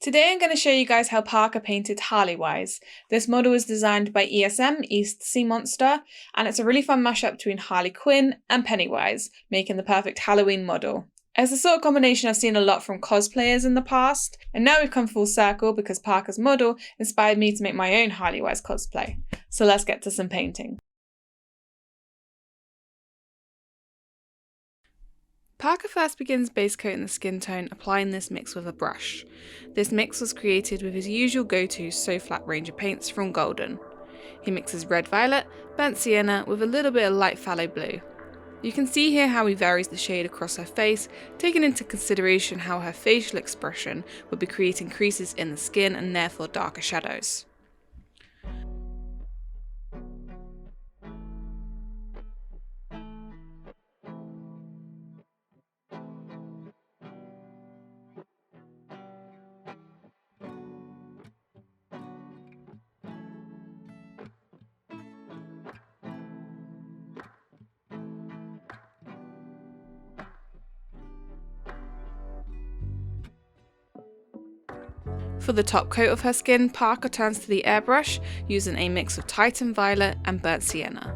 Today I'm going to show you guys how Parker painted Harleywise. This model was designed by ESM, East Sea Monster, and it's a really fun mashup between Harley Quinn and Pennywise, making the perfect Halloween model. It's a sort of combination I've seen a lot from cosplayers in the past, and now we've come full circle because Parker's model inspired me to make my own Harleywise cosplay. So let's get to some painting. Parker first begins base coating the skin tone, applying this mix with a brush. This mix was created with his usual go-to So Flat range of paints from Golden. He mixes red violet, burnt sienna with a little bit of light phthalo blue. You can see here how he varies the shade across her face, taking into consideration how her facial expression would be creating creases in the skin and therefore darker shadows. For the top coat of her skin, Parker turns to the airbrush, using a mix of Titan Violet and Burnt Sienna.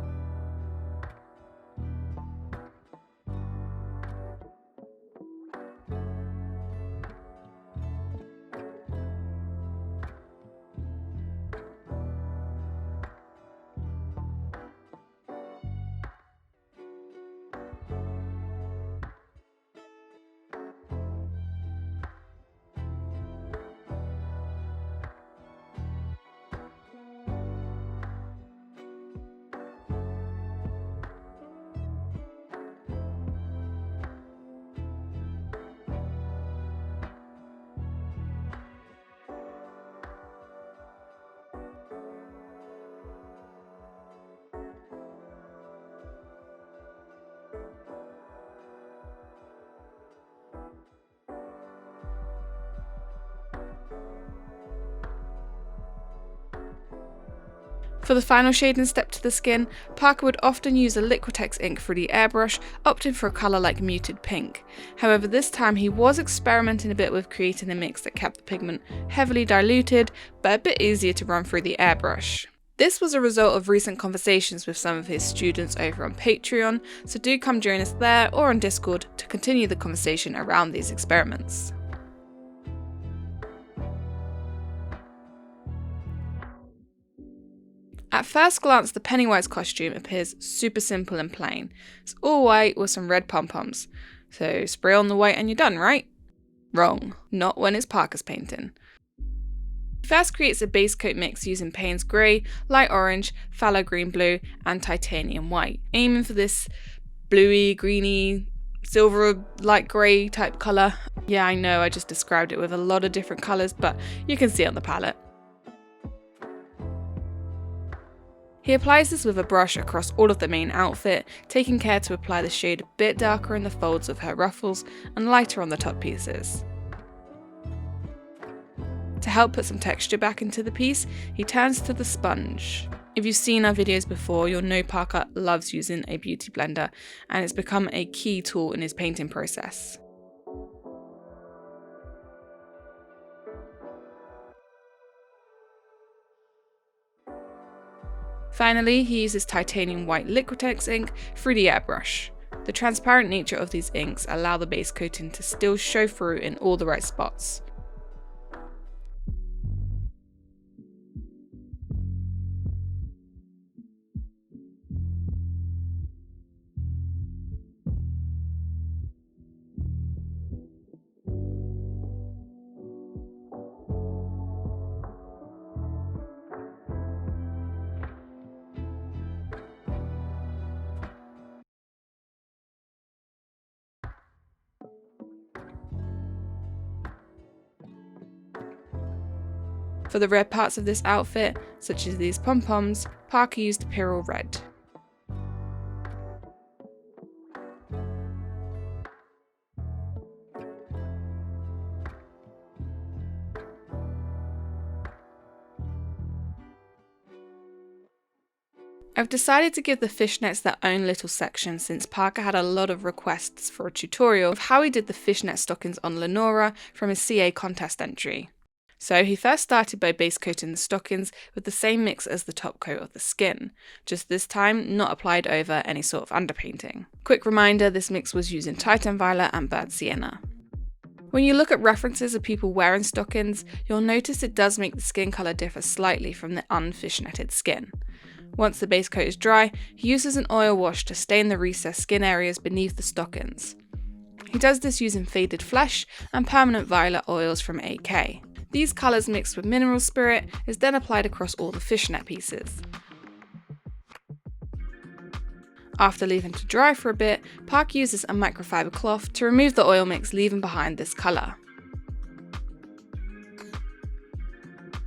For the final shading step to the skin, Parker would often use a Liquitex ink for the airbrush, opting for a colour like muted pink. However, this time he was experimenting a bit with creating a mix that kept the pigment heavily diluted, but a bit easier to run through the airbrush. This was a result of recent conversations with some of his students over on Patreon, so do come join us there or on Discord to continue the conversation around these experiments. At first glance, the Pennywise costume appears super simple and plain. It's all white with some red pom-poms. So spray on the white and you're done, right? Wrong. Not when it's Parker's painting. He first creates a base coat mix using Paynes grey, light orange, phthalo green blue and titanium white, aiming for this bluey, greeny, silver light grey type colour. Yeah, I know I just described it with a lot of different colours, but you can see it on the palette. He applies this with a brush across all of the main outfit, taking care to apply the shade a bit darker in the folds of her ruffles and lighter on the top pieces. To help put some texture back into the piece, he turns to the sponge. If you've seen our videos before, you'll know Parker loves using a beauty blender, and it's become a key tool in his painting process. Finally, he uses titanium white Liquitex ink through the airbrush. The transparent nature of these inks allow the base coating to still show through in all the right spots. For the red parts of this outfit, such as these pom-poms, Parker used Pyrrole Red. I've decided to give the fishnets their own little section since Parker had a lot of requests for a tutorial of how he did the fishnet stockings on Lenora from his CA contest entry. So he first started by base coating the stockings with the same mix as the top coat of the skin, just this time not applied over any sort of underpainting. Quick reminder, this mix was using Titan Violet and Burnt Sienna. When you look at references of people wearing stockings, you'll notice it does make the skin colour differ slightly from the unfishnetted skin. Once the base coat is dry, he uses an oil wash to stain the recessed skin areas beneath the stockings. He does this using faded flesh and permanent violet oils from AK. These colours mixed with mineral spirit is then applied across all the fishnet pieces. After leaving to dry for a bit, Park uses a microfiber cloth to remove the oil mix, leaving behind this colour.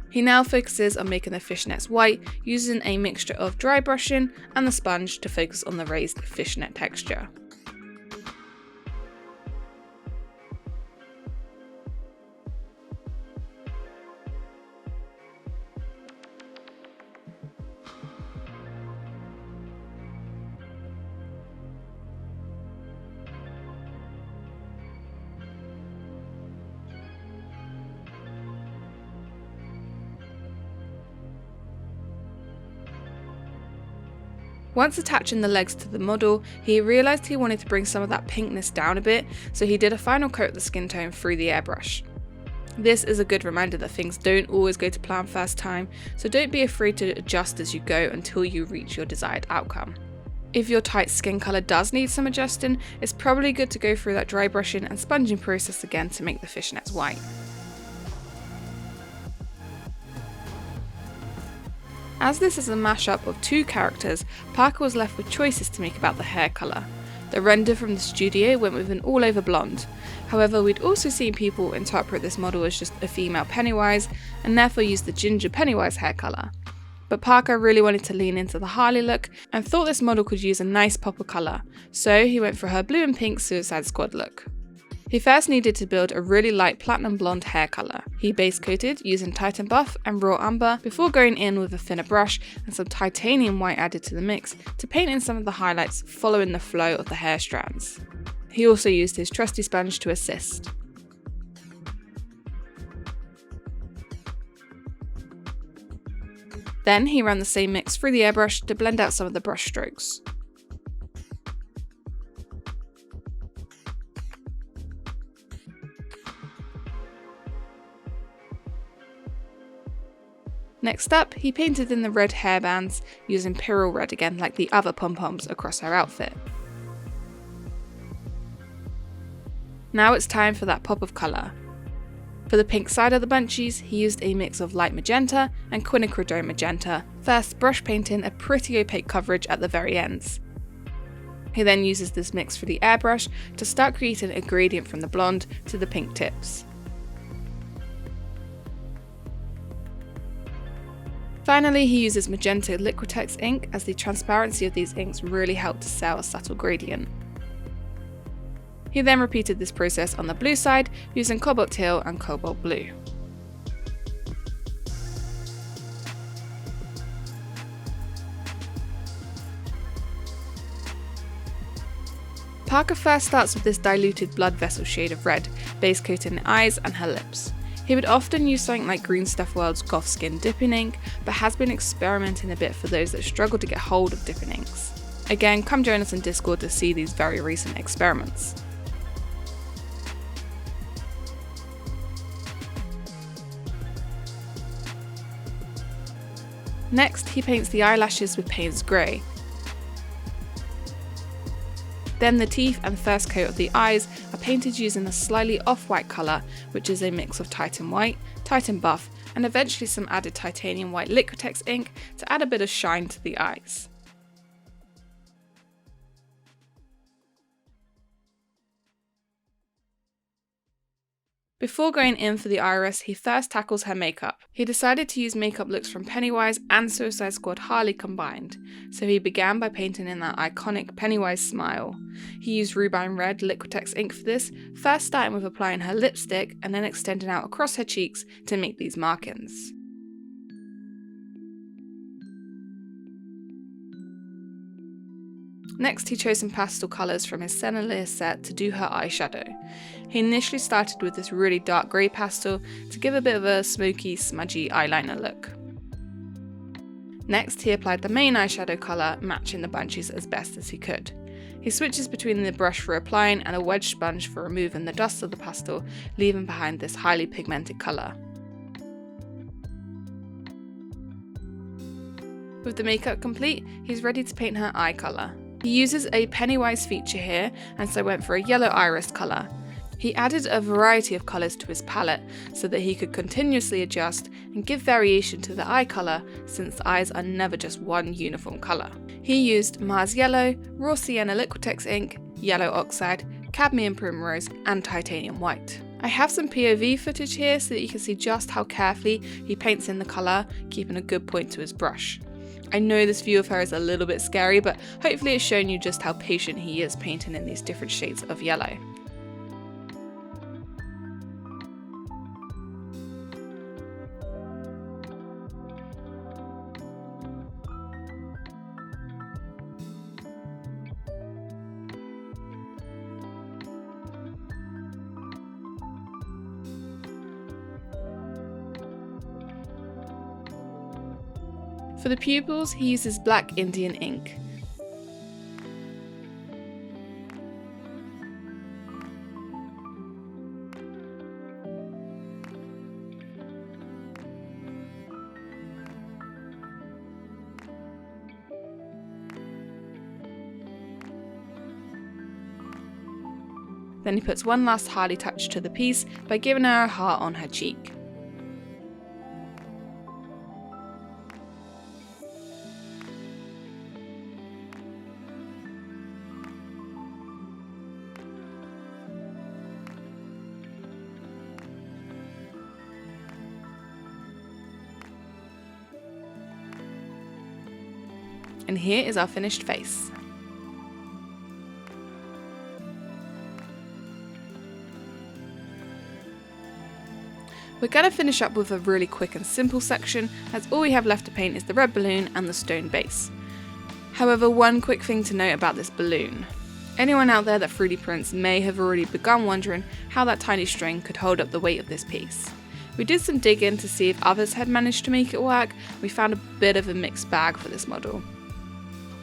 He now focuses on making the fishnets white using a mixture of dry brushing and the sponge to focus on the raised fishnet texture. Once attaching the legs to the model, he realised he wanted to bring some of that pinkness down a bit, so he did a final coat of the skin tone through the airbrush. This is a good reminder that things don't always go to plan first time, so don't be afraid to adjust as you go until you reach your desired outcome. If your tight skin colour does need some adjusting, it's probably good to go through that dry brushing and sponging process again to make the fishnets white. As this is a mashup of two characters, Parker was left with choices to make about the hair colour. The render from the studio went with an all-over blonde. However, we'd also seen people interpret this model as just a female Pennywise, and therefore use the ginger Pennywise hair colour. But Parker really wanted to lean into the Harley look, and thought this model could use a nice pop of colour, so he went for her blue and pink Suicide Squad look. He first needed to build a really light platinum blonde hair colour. He base coated using Titan Buff and Raw Umber before going in with a thinner brush and some titanium white added to the mix to paint in some of the highlights following the flow of the hair strands. He also used his trusty sponge to assist. Then he ran the same mix through the airbrush to blend out some of the brush strokes. Next up, he painted in the red hairbands, using Pyrrole Red again like the other pom-poms across her outfit. Now it's time for that pop of colour. For the pink side of the bunchies, he used a mix of light magenta and quinacridone magenta, first brush painting a pretty opaque coverage at the very ends. He then uses this mix for the airbrush to start creating a gradient from the blonde to the pink tips. Finally, he uses magenta Liquitex ink, as the transparency of these inks really helped to sell a subtle gradient. He then repeated this process on the blue side using cobalt teal and cobalt blue. Parker first starts with this diluted blood vessel shade of red, base coating the eyes and her lips. He would often use something like Green Stuff World's Goth Skin dipping ink, but has been experimenting a bit for those that struggle to get hold of dipping inks. Again, come join us in Discord to see these very recent experiments. Next, he paints the eyelashes with Paynes Grey. Then the teeth and first coat of the eyes are painted using a slightly off-white colour, which is a mix of Titan White, Titan Buff, and eventually some added titanium white Liquitex ink to add a bit of shine to the eyes. Before going in for the iris, he first tackles her makeup. He decided to use makeup looks from Pennywise and Suicide Squad Harley combined, so he began by painting in that iconic Pennywise smile. He used Rubine Red Liquitex ink for this, first starting with applying her lipstick and then extending out across her cheeks to make these markings. Next, he chose some pastel colours from his Sennelier set to do her eyeshadow. He initially started with this really dark grey pastel to give a bit of a smoky, smudgy eyeliner look. Next, he applied the main eyeshadow colour, matching the bunches as best as he could. He switches between the brush for applying and a wedge sponge for removing the dust of the pastel, leaving behind this highly pigmented colour. With the makeup complete, he's ready to paint her eye colour. He uses a Pennywise feature here, and so went for a yellow iris colour. He added a variety of colours to his palette so that he could continuously adjust and give variation to the eye colour, since the eyes are never just one uniform colour. He used Mars Yellow, Raw Sienna Liquitex ink, Yellow Oxide, Cadmium Primrose and Titanium White. I have some POV footage here so that you can see just how carefully he paints in the colour, keeping a good point to his brush. I know this view of her is a little bit scary, but hopefully it's shown you just how patient he is painting in these different shades of yellow. For the pupils, he uses black Indian ink. Then he puts one last Harley touch to the piece by giving her a heart on her cheek. And here is our finished face. We're going to finish up with a really quick and simple section, as all we have left to paint is the red balloon and the stone base. However, one quick thing to note about this balloon. Anyone out there that 3D prints may have already begun wondering how that tiny string could hold up the weight of this piece. We did some digging to see if others had managed to make it work. We found a bit of a mixed bag for this model.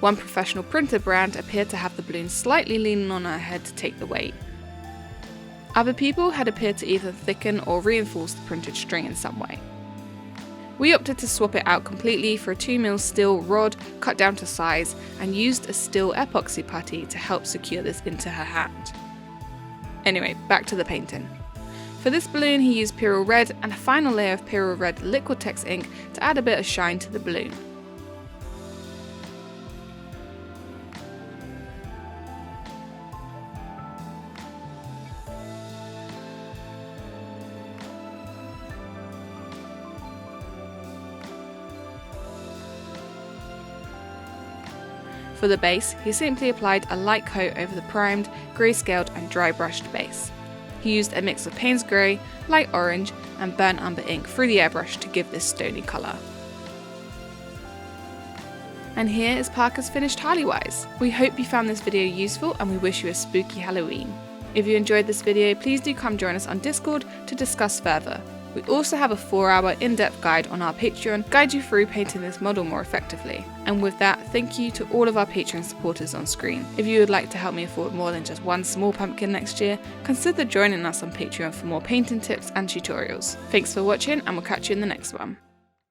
One professional printer brand appeared to have the balloon slightly leaning on her head to take the weight. Other people had appeared to either thicken or reinforce the printed string in some way. We opted to swap it out completely for a 2mm steel rod cut down to size and used a steel epoxy putty to help secure this into her hand. Anyway, back to the painting. For this balloon he used Pyrrole Red and a final layer of Pyrrole Red Liquitex ink to add a bit of shine to the balloon. For the base, he simply applied a light coat over the primed, grey-scaled and dry brushed base. He used a mix of Paynes grey, light orange and burnt umber ink through the airbrush to give this stony colour. And here is Parker's finished Harleywise. We hope you found this video useful and we wish you a spooky Halloween. If you enjoyed this video, please do come join us on Discord to discuss further. We also have a 4-hour in-depth guide on our Patreon, guide you through painting this model more effectively. And with that, thank you to all of our Patreon supporters on screen. If you would like to help me afford more than just one small pumpkin next year, consider joining us on Patreon for more painting tips and tutorials. Thanks for watching and we'll catch you in the next one.